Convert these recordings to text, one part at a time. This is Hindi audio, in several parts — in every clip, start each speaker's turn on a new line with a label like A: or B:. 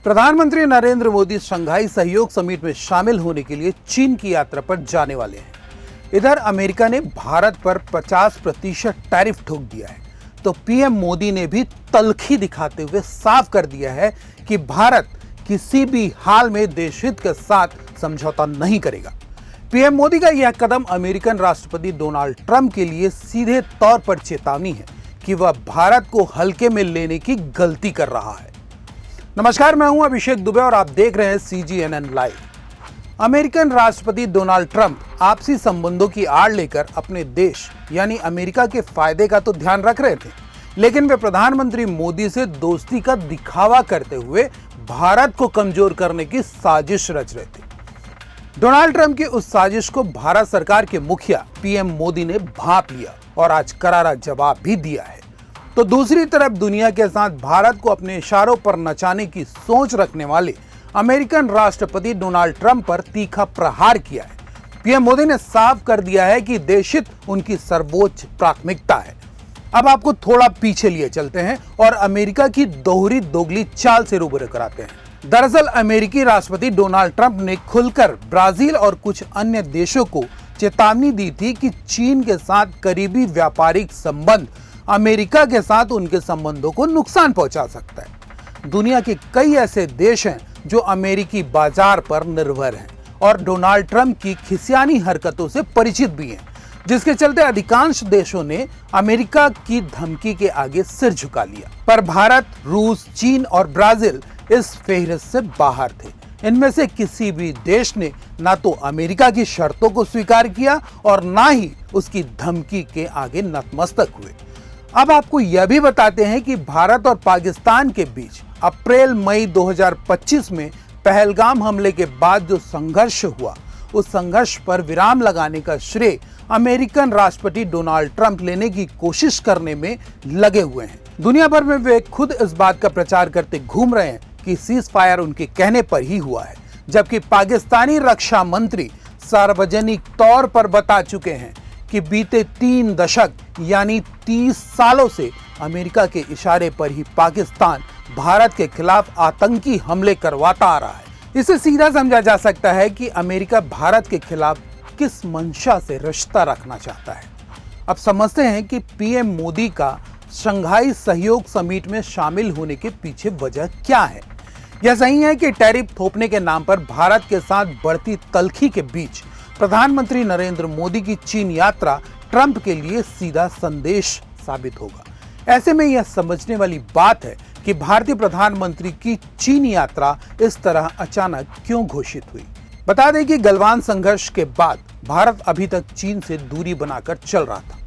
A: प्रधानमंत्री नरेंद्र मोदी शंघाई सहयोग समिट में शामिल होने के लिए चीन की यात्रा पर जाने वाले हैं। इधर अमेरिका ने भारत पर 50% टैरिफ ठोक दिया है, तो पीएम मोदी ने भी तल्खी दिखाते हुए साफ कर दिया है कि भारत किसी भी हाल में देश हित के साथ समझौता नहीं करेगा। पीएम मोदी का यह कदम अमेरिकन राष्ट्रपति डोनाल्ड ट्रंप के लिए सीधे तौर पर चेतावनी है कि वह भारत को हल्के में लेने की गलती कर रहा है। नमस्कार, मैं हूं अभिषेक दुबे और आप देख रहे हैं CGNN लाइव। अमेरिकन राष्ट्रपति डोनाल्ड ट्रंप आपसी संबंधों की आड़ लेकर अपने देश यानी अमेरिका के फायदे का तो ध्यान रख रहे थे, लेकिन वे प्रधानमंत्री मोदी से दोस्ती का दिखावा करते हुए भारत को कमजोर करने की साजिश रच रहे थे। डोनाल्ड ट्रंप की उस साजिश को भारत सरकार के मुखिया पीएम मोदी ने भांप लिया और आज करारा जवाब भी दिया है। तो दूसरी तरफ दुनिया के साथ भारत को अपने इशारों पर नचाने की सोच रखने वाले अमेरिकन राष्ट्रपति डोनाल्ड ट्रंप पर तीखा प्रहार किया है। पीएम मोदी ने साफ कर दिया है कि देशहित उनकी सर्वोच्च प्राथमिकता है। अब आपको थोड़ा पीछे लिए चलते हैं और अमेरिका की दोहरी दोगली चाल से रूबरू कराते हैं। दरअसल अमेरिकी राष्ट्रपति डोनाल्ड ट्रंप ने खुलकर ब्राजील और कुछ अन्य देशों को चेतावनी दी थी कि चीन के साथ करीबी व्यापारिक संबंध अमेरिका के साथ उनके संबंधों को नुकसान पहुंचा सकता है। दुनिया के कई ऐसे देश हैं जो अमेरिकी बाजार पर निर्भर हैं और डोनाल्ड ट्रंप की खिसियानी हरकतों से परिचित भी हैं, जिसके चलते अधिकांश देशों ने अमेरिका की धमकी के आगे सिर झुका लिया। पर भारत, रूस, चीन और ब्राजील इस फेहरिस्त से बाहर थे। इनमें से किसी भी देश ने ना तो अमेरिका की शर्तों को स्वीकार किया और ना ही उसकी धमकी के आगे नतमस्तक हुए। अब आपको यह भी बताते हैं कि भारत और पाकिस्तान के बीच अप्रैल-मई 2025 में पहलगाम हमले के बाद जो संघर्ष हुआ, उस संघर्ष पर विराम लगाने का श्रेय अमेरिकन राष्ट्रपति डोनाल्ड ट्रंप लेने की कोशिश करने में लगे हुए हैं। दुनिया भर में वे खुद इस बात का प्रचार करते घूम रहे हैं कि सीज फायर उनके कहने पर ही हुआ है, जबकि पाकिस्तानी रक्षा मंत्री सार्वजनिक तौर पर बता चुके हैं कि बीते 3 दशक यानी 30 सालों से अमेरिका के इशारे पर ही पाकिस्तान भारत के खिलाफ आतंकी हमले करवाता आ रहा है। इसे सीधा समझा जा सकता है कि अमेरिका भारत के खिलाफ किस मंशा से रिश्ता रखना चाहता है। अब समझते हैं कि पीएम मोदी का शंघाई सहयोग समिट में शामिल होने के पीछे वजह क्या है। यह सही है कि टैरिफ थोपने के नाम पर भारत के साथ बढ़ती तल्खी के बीच प्रधानमंत्री नरेंद्र मोदी की चीन यात्रा ट्रंप के लिए सीधा संदेश साबित होगा। ऐसे में यह समझने वाली बात है कि भारतीय प्रधानमंत्री की चीन यात्रा इस तरह अचानक क्यों घोषित हुई। बता दें कि गलवान संघर्ष के बाद भारत अभी तक चीन से दूरी बनाकर चल रहा था।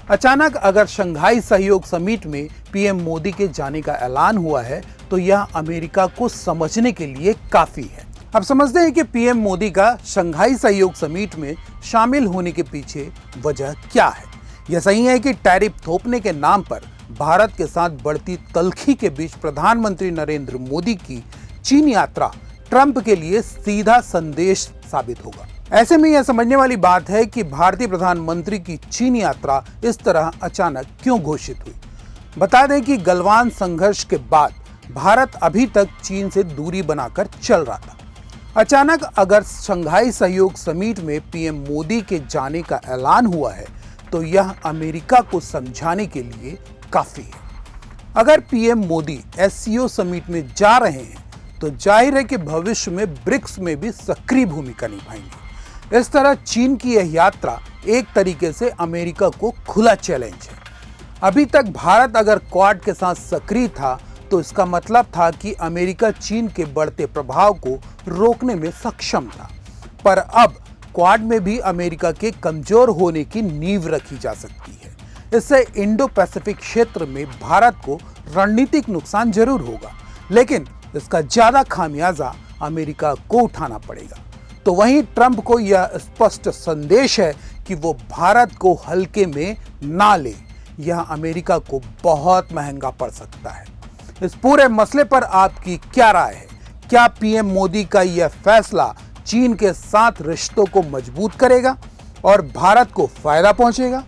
A: अचानक अगर शंघाई सहयोग समिट में पीएम मोदी के जाने का ऐलान हुआ है तो यह अमेरिका को समझने के लिए काफी है। अब समझते हैं कि पीएम मोदी का शंघाई सहयोग समिट में शामिल होने के पीछे वजह क्या है। यह सही है कि टैरिफ थोपने के नाम पर भारत के साथ बढ़ती तल्खी के बीच प्रधानमंत्री नरेंद्र मोदी की चीन यात्रा ट्रंप के लिए सीधा संदेश साबित होगा। ऐसे में यह समझने वाली बात है कि भारतीय प्रधानमंत्री की चीन यात्रा इस तरह अचानक क्यों घोषित हुई। बता दें कि गलवान संघर्ष के बाद भारत अभी तक चीन से दूरी बनाकर चल रहा था। अचानक अगर शंघाई सहयोग समिट में पीएम मोदी के जाने का ऐलान हुआ है तो यह अमेरिका को समझाने के लिए काफी है। अगर पीएम मोदी SCO समिट में जा रहे हैं तो जाहिर है कि भविष्य में ब्रिक्स में भी सक्रिय भूमिका निभाएंगे। इस तरह चीन की यह यात्रा एक तरीके से अमेरिका को खुला चैलेंज है। अभी तक भारत अगर क्वाड के साथ सक्रिय था तो इसका मतलब था कि अमेरिका चीन के बढ़ते प्रभाव को रोकने में सक्षम था, पर अब क्वाड में भी अमेरिका के कमजोर होने की नींव रखी जा सकती है। इससे इंडो पैसिफिक क्षेत्र में भारत को रणनीतिक नुकसान जरूर होगा, लेकिन इसका ज्यादा खामियाजा अमेरिका को उठाना पड़ेगा। तो वहीं ट्रंप को यह स्पष्ट संदेश है कि वो भारत को हल्के में ना ले। यह अमेरिका को बहुत महंगा पड़ सकता है। इस पूरे मसले पर आपकी क्या राय है? क्या पीएम मोदी का यह फैसला चीन के साथ रिश्तों को मजबूत करेगा और भारत को फायदा पहुंचेगा?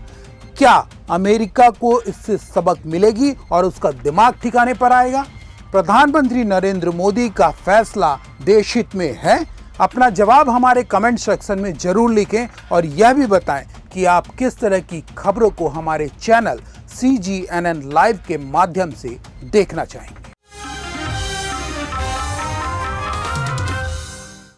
A: क्या अमेरिका को इससे सबक मिलेगी और उसका दिमाग ठिकाने पर आएगा? प्रधानमंत्री नरेंद्र मोदी का फैसला देश हित में है? अपना जवाब हमारे कमेंट सेक्शन में जरूर लिखें और यह भी बताएं कि आप किस तरह की खबरों को हमारे चैनल CGNN लाइव के माध्यम से देखना चाहेंगे।